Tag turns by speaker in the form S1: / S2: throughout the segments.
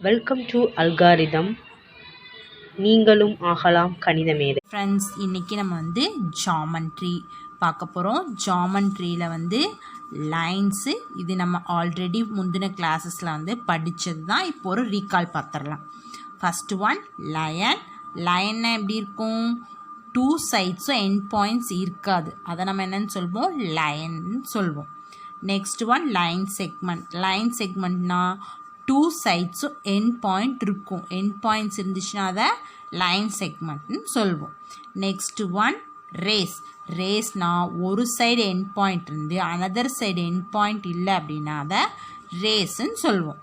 S1: Welcome to algorithm. நீங்களும் ஆகலாம் கணித மேதை.
S2: ஃப்ரெண்ட்ஸ், இன்றைக்கி நம்ம வந்து ஜாமெண்ட்ரி பார்க்க போகிறோம். ஜாமெண்ட்ரியில் வந்து லைன்ஸு, இது நம்ம ஆல்ரெடி முந்தின கிளாஸஸில் வந்து படித்தது தான். இப்போ ஒரு ரீகால் பார்த்துடலாம். First one line. லயன்னா எப்படி இருக்கும்? 2 சைட்ஸும் எண்ட் பாயிண்ட்ஸ் இருக்காது, அதை நம்ம என்னன்னு சொல்வோம்? லைன் சொல்வோம். Next one line segment. Line செக்மெண்ட்னா 2 சைட்ஸும் எண்ட் பாயிண்ட் இருக்கும். எண்ட் பாயிண்ட்ஸ் இருந்துச்சுன்னா அதை லைன் செக்மெண்ட்னு சொல்வோம். Next one rays. ரேஸ்னா ஒரு சைடு எண்ட் பாயிண்ட் இருந்து அனதர் சைடு எண்ட் பாயிண்ட் இல்லை அப்படின்னா அதை ரேஸ்ன்னு சொல்வோம்.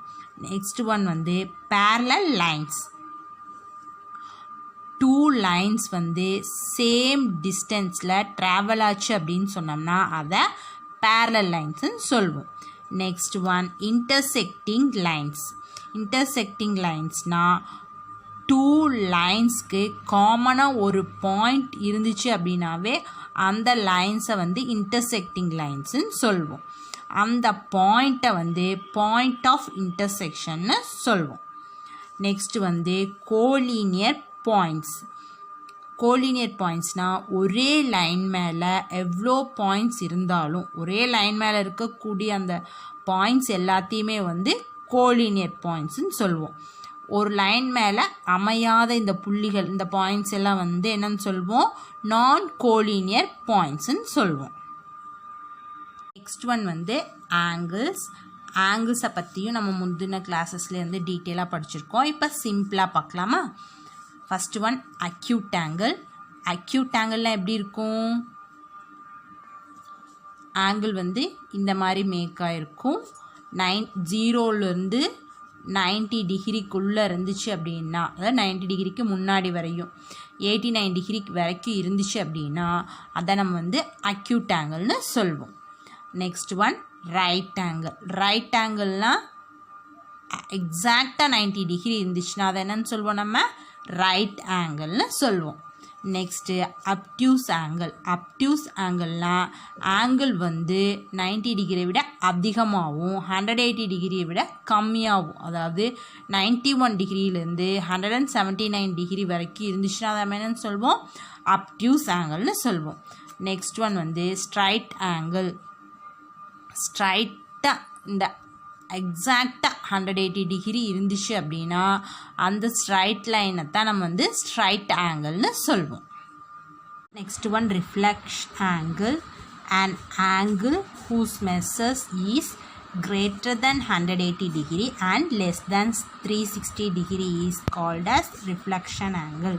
S2: நெக்ஸ்ட் ஒன் வந்து parallel லைன்ஸ். 2 லைன்ஸ் வந்து சேம் டிஸ்டன்ஸில் ட்ராவல் ஆச்சு அப்படின்னு சொன்னோம்னா அதை parallel லைன்ஸ்ன்னு சொல்வோம். Next one intersecting lines. Intersecting லைன்ஸ்னால் 2 லைன்ஸ்க்கு காமனாக ஒரு பாயிண்ட் இருந்துச்சு அப்படின்னாவே அந்த லைன்ஸை வந்து இன்டர்செக்டிங் லைன்ஸ்ன்னு சொல்வோம். அந்த பாயிண்ட்டை வந்து பாயிண்ட் ஆஃப் இன்டர்செக்ஷன்னு சொல்வோம். நெக்ஸ்ட் வந்து கோலீனியர் பாயிண்ட்ஸ். கோலீனியர் பாயிண்ட்ஸ்னால் ஒரே லைன் மேலே எவ்வளோ பாயிண்ட்ஸ் இருந்தாலும் ஒரே லைன் மேலே இருக்கக்கூடிய அந்த பாயிண்ட்ஸ் எல்லாத்தையுமே வந்து கோலீனியர் பாயிண்ட்ஸ்ன்னு சொல்வோம். ஒரு லைன் மேலே அமையாத இந்த புள்ளிகள், இந்த பாயிண்ட்ஸ் எல்லாம் வந்து என்னன்னு சொல்வோம்? நான் கோலீனியர் பாயிண்ட்ஸ்ன்னு சொல்வோம். நெக்ஸ்ட் ஒன் வந்து ஆங்கிள்ஸ். ஆங்கிள்ஸை பற்றியும் நம்ம முந்தின கிளாஸஸ்லேயே வந்து டீட்டெயிலாக படிச்சிருக்கோம். இப்போ சிம்பிளாக பார்க்கலாமா? First one acute angle. Acute ஆங்கிள்லாம் எப்படி இருக்கும்? ஆங்கிள் வந்து இந்த மாதிரி மேக் ஆகிருக்கும். 0லேருந்து 90 டிகிரிக்குள்ளே இருந்துச்சு அப்படின்னா, அதாவது 90 டிகிரிக்கு முன்னாடி வரையும் 89 டிகிரி வரைக்கும் இருந்துச்சு அப்படின்னா அதை நம்ம வந்து அக்யூட் ஆங்கிள்னு சொல்வோம். Next one right angle. Right ஆங்கிள்னால் எக்ஸாக்டாக 90 டிகிரி இருந்துச்சுன்னா அதை என்னன்னு சொல்வோம்? நம்ம ரைட் ஆங்கிள்னு சொல்வோம். Next obtuse angle. அப்டியூஸ் ஆங்கிள்னால் ஆங்கிள் வந்து 90 டிகிரியை விட அதிகமாகவும் 180 டிகிரியை விட கம்மியாகும். அதாவது 91 டிகிரியிலேருந்து 179 டிகிரி வரைக்கும் இருந்துச்சுன்னா அதை நம்ம என்னன்னு சொல்வோம்? அப்டியூஸ் ஆங்கிள்னு சொல்வோம். நெக்ஸ்ட் ஒன் வந்து ஸ்ட்ரைட் ஆங்கிள். ஸ்ட்ரைட்டாக இந்த எக்ஸாக்டாக 180 டிகிரி இருந்துச்சு அப்படின்னா அந்த ஸ்ட்ரைட் லைனை தான் நம்ம வந்து ஸ்ட்ரைட் ஆங்கிள்னு சொல்வோம். Next one reflex angle. And angle whose measures is greater than 180 degree and less than 360 degree is called as reflection angle.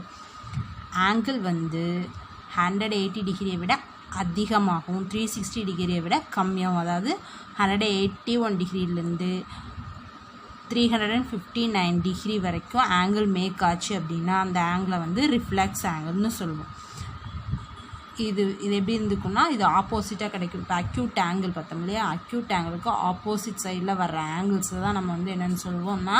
S2: Angle வந்து 180 டிகிரியை விட அதிகமாகவும் 360 டிகிரியை விட கம்மியாகும். அதாவது 181 டிகிரிலேருந்து 359 டிகிரி வரைக்கும் ஆங்கிள் மேக் ஆச்சு அப்படின்னா அந்த ஆங்கிளை வந்து ரிஃப்ளெக்ஸ் ஆங்கிள்னு சொல்லுவோம். இது எப்படி இருந்துக்குன்னா இது ஆப்போசிட்டாக கிடைக்கும். இப்போ அக்யூட் ஆங்கிள் பார்த்தோம் இல்லையா? அக்யூட் ஆங்கிளுக்கு ஆப்போசிட் சைடில் வர்ற ஆங்கிள்ஸை தான் நம்ம வந்து என்னென்னு சொல்லுவோம்னா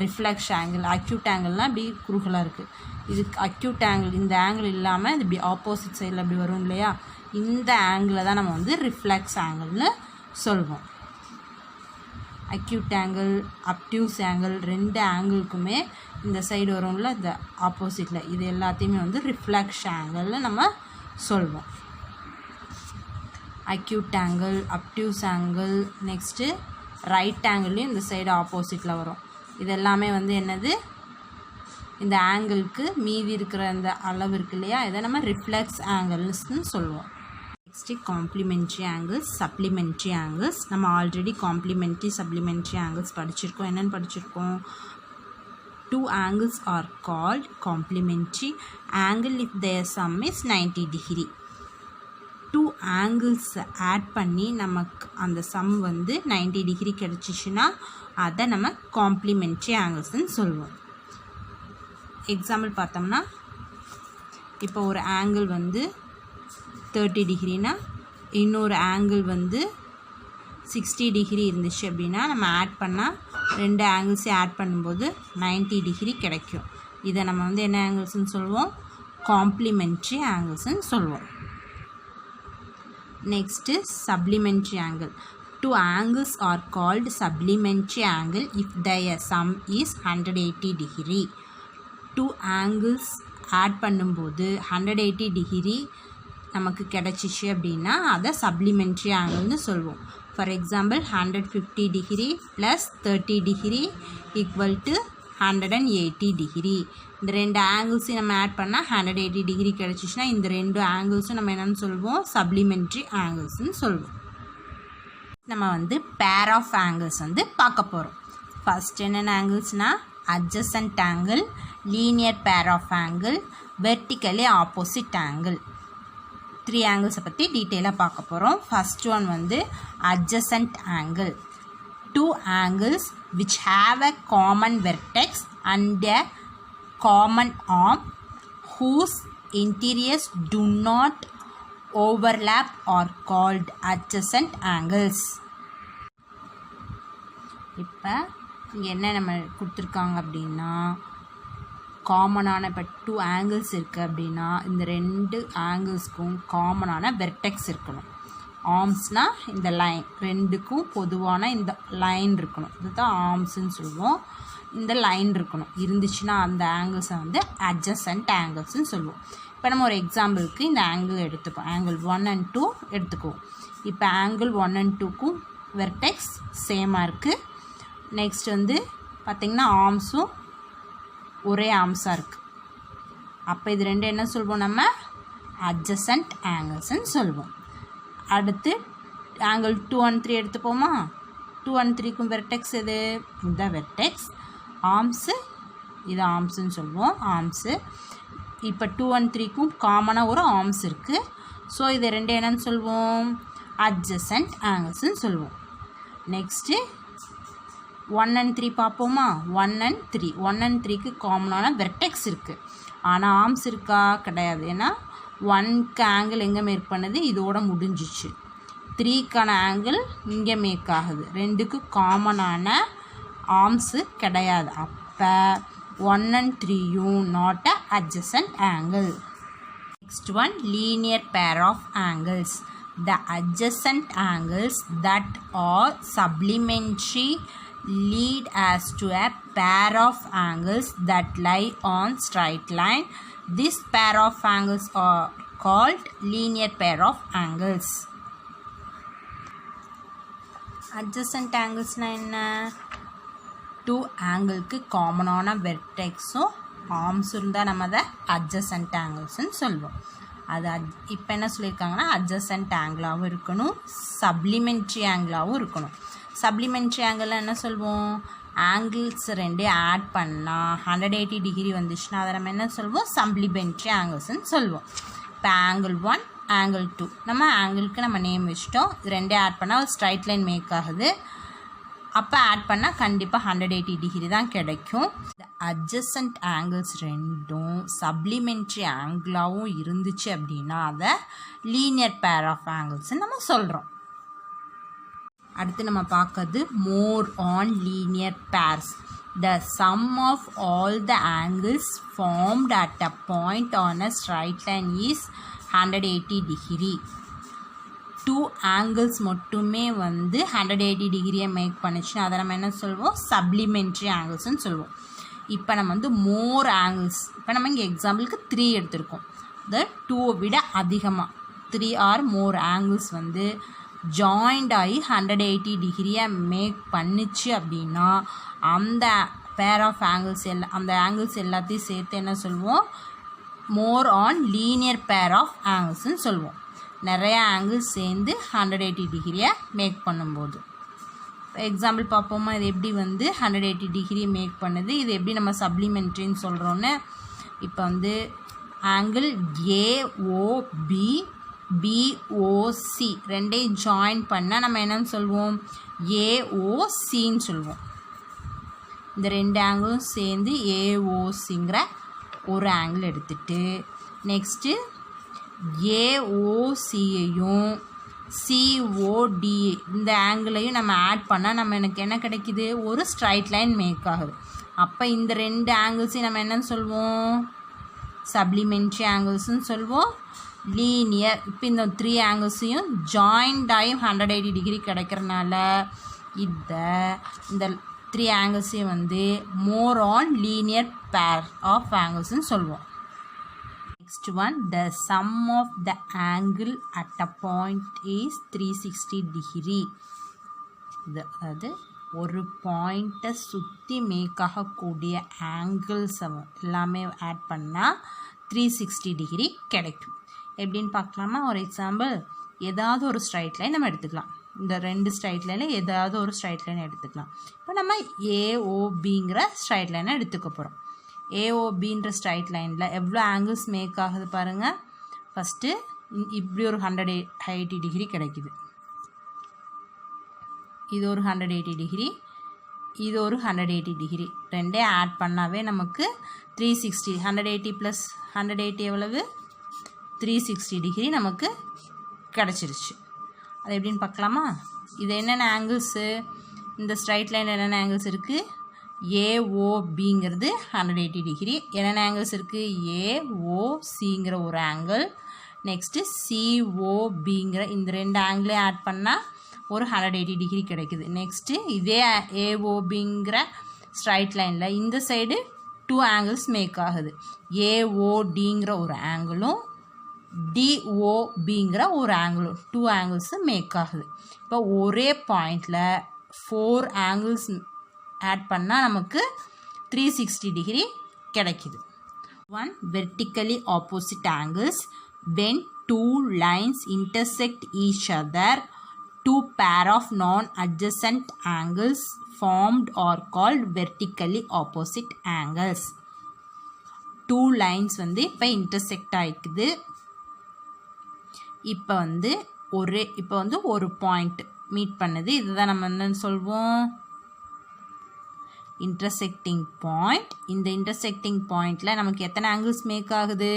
S2: ரிஃப்ளெக்ஷ் ஆங்கிள். அக்யூட் ஆங்கிள்னால் இப்படி குறுகலாக இருக்குது. இது அக்யூட் ஆங்கிள். இந்த ஆங்கிள் இல்லாமல் இது இப்படி ஆப்போசிட் சைடில் அப்படி வரும் இல்லையா? இந்த ஆங்கிளை தான் நம்ம வந்து ரிஃப்ளெக்ஸ் ஆங்கிள்னு சொல்வோம். அக்யூட் ஆங்கிள், அப்டியூஸ் ஆங்கிள், 2 ஆங்கிளுக்குமே இந்த சைடு வரும்ல, இந்த ஆப்போசிட்டில், இது எல்லாத்தையுமே வந்து ரிஃப்ளெக்ஷ் ஆங்கிள்னு நம்ம சொல்வோம். Acute angle, obtuse angle, next right ஆங்கிள்லேயும் இந்த சைடு ஆப்போசிட்டில் வரும். இது எல்லாமே வந்து என்னது? இந்த ஆங்கிளுக்கு மீதி இருக்கிற அந்த அளவு இருக்கு இல்லையா? இதை நம்ம ரிஃப்ளெக்ஸ் ஆங்கிள்ஸ்ன்னு சொல்லுவோம். Next complimentary angles, supplementary angles. நம்ம ஆல்ரெடி காம்ப்ளிமெண்ட்ரி சப்ளிமெண்ட்ரி ஆங்கிள்ஸ் படிச்சிருக்கோம். என்னென்னு படிச்சிருக்கோம்? 2 angles are called complementary angle if their sum is 90 degree. 2 angles add பண்ணி நமக்கு அந்த சம் வந்து 90 டிகிரி கிடச்சிச்சுன்னா அதை நம்ம காம்ப்ளிமெண்ட்ரி ஆங்கிள்ஸ்ன்னு சொல்லுவோம். எக்ஸாம்பிள் பார்த்தோம்னா, இப்போ ஒரு ஆங்கிள் வந்து 30 டிகிரினா இன்னொரு ஆங்கிள் வந்து 60 டிகிரி இருந்துச்சு அப்படின்னா நம்ம ஆட் பண்ணால் 2 ஆங்கிள்ஸையும் ஆட் பண்ணும்போது 90 டிகிரி கிடைக்கும். இதை நம்ம வந்து என்ன ஆங்கிள்ஸ்ன்னு சொல்லுவோம்? காம்ப்ளிமெண்ட்ரி ஆங்கிள்ஸ்ன்னு சொல்லுவோம். Next supplementary angle. Two angles are called supplementary angle if their sum is 180 degree. Two angles add பண்ணும்போது 180 degree நமக்கு கிடைச்சிச்சு அப்படின்னா அதை சப்ளிமெண்ட்ரி ஆங்கிள்னு சொல்வோம். For example 150 degree plus 30 degree equal to 180 degree. இந்த ரெண்டு ஆங்கிள்ஸையும் நம்ம ஆட் பண்ணால் 180 டிகிரி கிடச்சிச்சின்னா இந்த ரெண்டு ஆங்கிள்ஸும் நம்ம என்னென்னு சொல்வோம், சப்ளிமெண்ட்ரி ஆங்கிள்ஸ்னு சொல்வோம். நம்ம வந்து பேர் ஆஃப் ஆங்கிள்ஸ் வந்து பார்க்க போகிறோம். ஃபர்ஸ்ட் என்னென்ன ஆங்கிள்ஸ்னால் adjacent angle, linear pair of angle, vertically opposite angle. 3 ஆங்கிள்ஸை பற்றி டீட்டெயிலாக பார்க்க போகிறோம். ஃபர்ஸ்ட் ஒன் வந்து adjacent angle. 2 angles which have a common vertex and a common arm whose interiors do not overlap are called adjacent angles. இப்போ இங்கே என்ன நம்ம கொடுத்துருக்காங்க அப்படின்னா, காமனான இப்போ 2 ஆங்கிள்ஸ் இருக்குது அப்படின்னா இந்த 2 ஆங்கிள்ஸ்க்கும் காமனான வெர்டெக்ஸ் இருக்கணும். ஆர்ம்ஸ்னால் இந்த லைன், ரெண்டுக்கும் பொதுவான இந்த லைன் இருக்கணும், இதுதான் ஆர்ம்ஸ்ன்னு சொல்லுவோம். இந்த லைன் இருக்கணும், இருந்துச்சுன்னா அந்த ஆங்கிள்ஸை வந்து அட்ஜசன்ட் ஆங்கிள்ஸ்ன்னு சொல்லுவோம். இப்போ நம்ம ஒரு எக்ஸாம்பிளுக்கு இந்த ஆங்கிள் எடுத்துப்போம். ஆங்கிள் 1 and 2 எடுத்துக்குவோம். இப்போ ஆங்கிள் 1 and 2க்கும் வெர்டெக்ஸ் சேமாக இருக்குது. நெக்ஸ்ட் வந்து பார்த்திங்கன்னா ஆர்ம்ஸும் ஒரே ஆர்ம்ஸாக இருக்குது. அப்போ இது ரெண்டு என்ன சொல்வோம், நம்ம அட்ஜசன்ட் ஆங்கிள்ஸ்ன்னு சொல்லுவோம். அடுத்து ஆங்கிள் 2 and 3 எடுத்துப்போமா. 2 and 3க்கும் வெர்டெக்ஸ் எது, இந்த வெர்டெக்ஸ். ஆர்ம்ஸு இது ஆர்ம்ஸுன்னு சொல்லுவோம், ஆர்ம்ஸு. இப்போ 2 and 3க்கும் காமனாக ஒரு ஆர்ம்ஸ் இருக்குது. ஸோ இது ரெண்டு என்னன்னு சொல்வோம், அட்ஜசன்ட் ஆங்கிள்ஸ்ன்னு சொல்லுவோம். நெக்ஸ்ட்டு 1 and 3 பார்ப்போமா. 1 and 3, 1 and 3க்கு காமனான வெர்டெக்ஸ் இருக்குது, ஆனால் ஆர்ம்ஸ் இருக்கா, கிடையாது. ஏன்னா 1க்கு ஆங்கிள் எங்கே மேக் பண்ணுது, இதோட முடிஞ்சிச்சு. 3க்கான ஆங்கிள் இங்கே மேக் ஆகுது. 2க்கு காமனான ஆர்ம்ஸு கிடையாது. அப்போ 1 and 3யும் not a adjacent angle. Next one linear pair of angles. The adjacent angles that are supplementary lead us to a pair of angles that lie on straight line. This pair of angles are called linear pair of angles. Adjacent angles na enna, 2 ஆங்கிளுக்கு காமனான வெர்டெக்ஸும் arms இருந்தால் நம்ம அதை adjacent ஆங்கிள்ஸ்ன்னு சொல்லுவோம். அது இப்போ என்ன சொல்லியிருக்காங்கன்னா adjacent ஆங்கிளாகவும் இருக்கணும், சப்ளிமெண்ட்ரி ஆங்கிளாகவும் இருக்கணும். சப்ளிமெண்ட்ரி ஆங்கிளில் என்ன சொல்வோம், ஆங்கிள்ஸ் ரெண்டே ஆட் பண்ணால் 180 டிகிரி வந்துச்சுன்னா அதை நம்ம என்ன சொல்வோம், சப்ளிமெண்ட்ரி ஆங்கிள்ஸ்ன்னு சொல்லுவோம். இப்போ ஆங்கிள் 1 ஆங்கிள் 2 நம்ம ஆங்கிளுக்கு நம்ம நேம் வச்சிட்டோம். இது ரெண்டே ஆட் பண்ணால் ஒரு ஸ்ட்ரைட் லைன் மேக் ஆகுது. அப்போ ஆட் பண்ணால் கண்டிப்பாக 180 டிகிரி தான் கிடைக்கும். இந்த அட்ஜசன்ட் ஆங்கிள்ஸ் ரெண்டும் சப்ளிமெண்ட்ரி ஆங்கிளாகவும் இருந்துச்சு அப்படின்னா அதை லீனியர் பேர் ஆஃப் ஆங்கிள்ஸ்ன்னு நம்ம சொல்கிறோம். அடுத்து நம்ம பார்க்கறது more on linear pairs. The sum of all the angles formed at a point on a straight line is 180 degree. 2 angles மட்டுமே வந்து 180 டிகிரியை மேக் பண்ணிச்சுன்னா அதை நம்ம என்ன சொல்வோம், சப்ளிமெண்ட்ரி ஆங்கிள்ஸ்ன்னு சொல்லுவோம். இப்போ நம்ம வந்து மோர் ஆங்கிள்ஸ், இப்போ நம்ம இங்கே எக்ஸாம்பிளுக்கு 3 எடுத்திருக்கோம். இந்த 2 விட அதிகமாக 3 ஆர் மோர் ஆங்கிள்ஸ் வந்து ஜாயிண்ட் ஆகி 180 டிகிரியை மேக் பண்ணிச்சு அப்படின்னா அந்த பேர் ஆஃப் ஆங்கிள்ஸ் அந்த ஆங்கிள்ஸ் எல்லாத்தையும் சேர்த்து என்ன சொல்வோம், more on linear pair of ஆங்கிள்ஸ்ன்னு சொல்லுவோம். நிறைய ஆங்கிள்ஸ் சேர்ந்து 180 டிகிரியை மேக் பண்ணும்போது. எக்ஸாம்பிள் பார்ப்போமா, இது எப்படி வந்து 180 டிகிரி மேக் பண்ணுது, இது எப்படி நம்ம சப்ளிமெண்ட்ரின்னு சொல்கிறோன்னு. இப்போ வந்து ஆங்கிள் ஏஓபி பிஓசி ரெண்டையும் ஜாயின் பண்ணால் நம்ம என்னன்னு சொல்வோம், ஏஓசின்னு சொல்லுவோம். இந்த 2 ஆங்கிளும் சேர்ந்து ஏஓசிங்கிற ஒரு ஆங்கிள் எடுத்துட்டு நெக்ஸ்ட்டு ஏஓசியையும் சிஓடி இந்த ஆங்கிளையும் நம்ம ஆட் பண்ணால் நம்ம எனக்கு என்ன கிடைக்கிது, ஒரு ஸ்ட்ரைட் லைன் மேக் ஆகுது. அப்போ இந்த 2 ஆங்கிள்ஸையும் நம்ம என்னன்னு சொல்வோம், சப்ளிமெண்ட்ரி ஆங்கிள்ஸ்ன்னு சொல்வோம். லீனியர். இப்போ இந்த 3 ஆங்கிள்ஸையும் ஜாயிண்ட் ஆகி 180 டிகிரி கிடைக்கிறனால இந்த 3 ஆங்கிள்ஸையும் வந்து more on linear pair of ஆங்கிள்ஸ்ன்னு சொல்லுவோம். Next one, the sum of the angle at a point is 360 degree. அதாவது ஒரு பாயிண்ட்டை சுற்றி மேக் ஆகக்கூடிய ஆங்கிள்ஸை எல்லாமே ஆட் பண்ணால் 360 டிகிரி கிடைக்கும். எப்படின்னு பார்க்கலாமா? ஒரு எக்ஸாம்பிள், ஏதாவது ஒரு ஸ்ட்ரைட் லைன் நம்ம எடுத்துக்கலாம். இந்த 2 ஸ்ட்ரைட் லைனில் ஏதாவது ஒரு ஸ்ட்ரைட் லைன் எடுத்துக்கலாம். இப்போ நம்ம ஏஓபிங்கிற ஸ்ட்ரைட் லைனை எடுத்துக்க போகிறோம். ஏஓபின்ற ஸ்ட்ரைட் லைனில் எவ்வளோ ஆங்கிள்ஸ் மேக் ஆகுது பாருங்கள். ஃபஸ்ட்டு இப்படி ஒரு 180 டிகிரி கிடைக்குது. இது ஒரு 180 டிகிரி, இது ஒரு 180 டிகிரி. ரெண்டே ஆட் பண்ணாவே நமக்கு 360. 180 + 180 எவ்வளவு? 360 டிகிரி நமக்கு கிடச்சிருச்சு. அது எப்படின்னு பார்க்கலாமா? இது என்னென்ன ஆங்கிள்ஸு? இந்த ஸ்ட்ரைட் லைன் என்னென்ன ஆங்கிள்ஸ் இருக்குது? ஏஓபிங்கிறது 180 டிகிரி. என்னென்ன ஆங்கிள்ஸ் இருக்குது? ஏஓசிங்கிற ஒரு ஆங்கிள், நெக்ஸ்ட்டு சிஓபிங்கிற இந்த 2 ஆங்கிளே ஆட் பண்ணால் ஒரு 180 டிகிரி கிடைக்குது. நெக்ஸ்ட்டு இதே ஏஓபிங்கிற ஸ்ட்ரைட் லைனில் இந்த சைடு 2 ஆங்கிள்ஸ் மேக் ஆகுது. ஏஓடிங்கிற ஒரு ஆங்கிளும் டிஓபிங்கிற ஒரு ஆங்கிளும் 2 ஆங்கிள்ஸு மேக் ஆகுது. இப்போ ஒரே பாயிண்டில் 4 ஆங்கிள்ஸ் ஆட் பண்ணால் நமக்கு 360 டிகிரி கிடைக்குது. 1. Vertically opposite angles. When 2 lines intersect each other, 2 pair of non-adjacent angles formed are called vertically opposite angles. 2 lines வந்து இப்போ intersect ஆகிக்குது. இப்போ வந்து ஒரு பாயிண்ட் மீட் பண்ணுது. இதுதான் நம்ம என்னன்னு சொல்வோம்? Intersecting point. இந்த இன்டர்செக்டிங் பாயிண்டில் நமக்கு எத்தனை ஆங்கிள்ஸ் மேக் ஆகுது?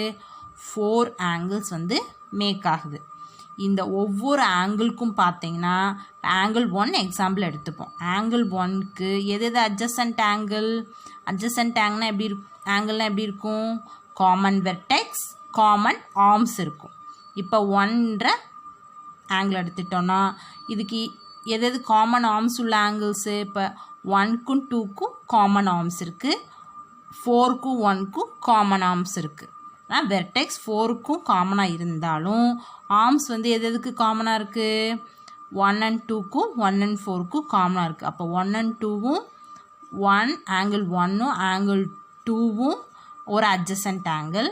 S2: 4 ஆங்கிள்ஸ் வந்து மேக் ஆகுது. இந்த ஒவ்வொரு ஆங்கிள்க்கும் பார்த்தீங்கன்னா ஆங்கிள் 1 எக்ஸாம்பிள் எடுத்துப்போம். ஆங்கிள் 1க்கு எது அட்ஜசன்ட் ஆங்கிள்? அட்ஜசன்ட் ஆங்கிள்னா எப்படி இருக்கும்? காமன் வெர்டெக்ஸ், காமன் ஆர்ம்ஸ் இருக்கும். இப்போ 1ன்ற ஆங்கிள் எடுத்துட்டோன்னா இதுக்கு எது காமன் ஆர்ம்ஸ் உள்ள ஆங்கிள்ஸு? இப்போ 1க்கும் 2க்கும் காமன் ஆர்ம்ஸ் இருக்குது, 4க்கும் 1க்கும் காமன் ஆர்ம்ஸ் இருக்குது. ஆனால் வெர்டெக்ஸ் 4க்கும் காமனாக இருந்தாலும் ஆர்ம்ஸ் வந்து எதுக்கு காமனாக இருக்குது? 1 and 2க்கும் 1 and 4க்கும் காமனாக இருக்குது. அப்போ 1 and 2வும் ஆங்கிள் 1ம் ஆங்கிள் 2வும் ஒரு அட்ஜசன்ட் ஆங்கிள்,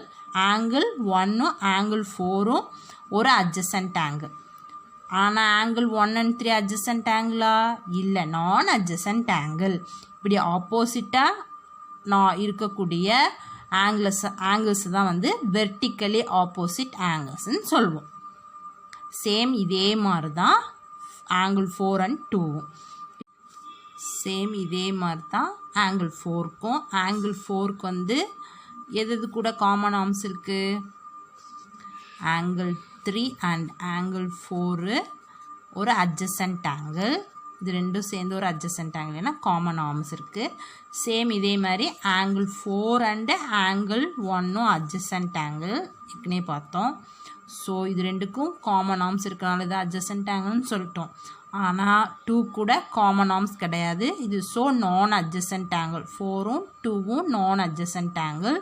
S2: ஆங்கிள் 1ம் ஆங்கிள் 4ம் ஒரு அட்ஜசன்ட் ஆங்கிள். ஆனால் ஆங்கிள் 1 and 3 அட்ஜசன்ட் ஆங்கிளா? இல்லை, நான் அட்ஜசன்ட் ஆங்கிள். இப்படி ஆப்போசிட்டாக இருக்கக்கூடிய ஆங்கிள்ஸ் தான் வந்து வெர்டிக்கலி ஆப்போசிட் ஆங்கிள்ஸ்ன்னு சொல்லுவோம். சேம் இதே மாதிரி தான் ஆங்கிள் 4 and 2வும். சேம் இதே மாதிரி தான் ஆங்கிள் 4க்கும். ஆங்கிள் 4க்கு வந்து எது கூட காமன் ஆர்ம்ஸ் இருக்குது? ஆங்கிள் 3 and ஆங்கிள் 4 ஒரு அட்ஜசன்ட் ஆங்கிள். இது ரெண்டும் சேர்ந்து ஒரு அட்ஜசன்ட் ஆங்கிள், ஏன்னா காமன் ஆர்ம்ஸ் இருக்குது. சேம் இதே மாதிரி ஆங்கிள் 4 and ஆங்கிள் 1ம் அட்ஜசன்ட் ஆங்கிள் ஏற்கனவே பார்த்தோம். ஸோ இது ரெண்டுக்கும் காமன் ஆர்ம்ஸ் இருக்கிறனால இது அட்ஜசன்ட் ஆங்கிள்னு சொல்லிட்டோம். ஆனால் 2 கூட காமன் ஆர்ம்ஸ் கிடையாது. இது ஸோ நான் அட்ஜசன்ட் ஆங்கிள். 4ம் 2வும் நான் அட்ஜசன்ட் ஆங்கிள்.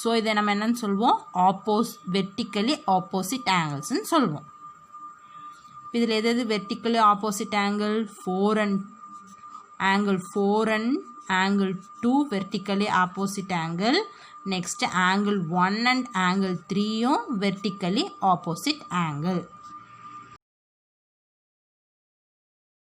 S2: ஸோ இதை நம்ம என்னன்னு சொல்லுவோம்? வெர்டிக்கலி ஆப்போசிட் ஆங்கிள்ஸ்ன்னு சொல்லுவோம். இதில் எது vertically opposite angle? Angle 4 and angle 2 vertically opposite angle. Next angle 1 and angle 3யும் வெர்டிக்கலி ஆப்போசிட் ஆங்கிள்.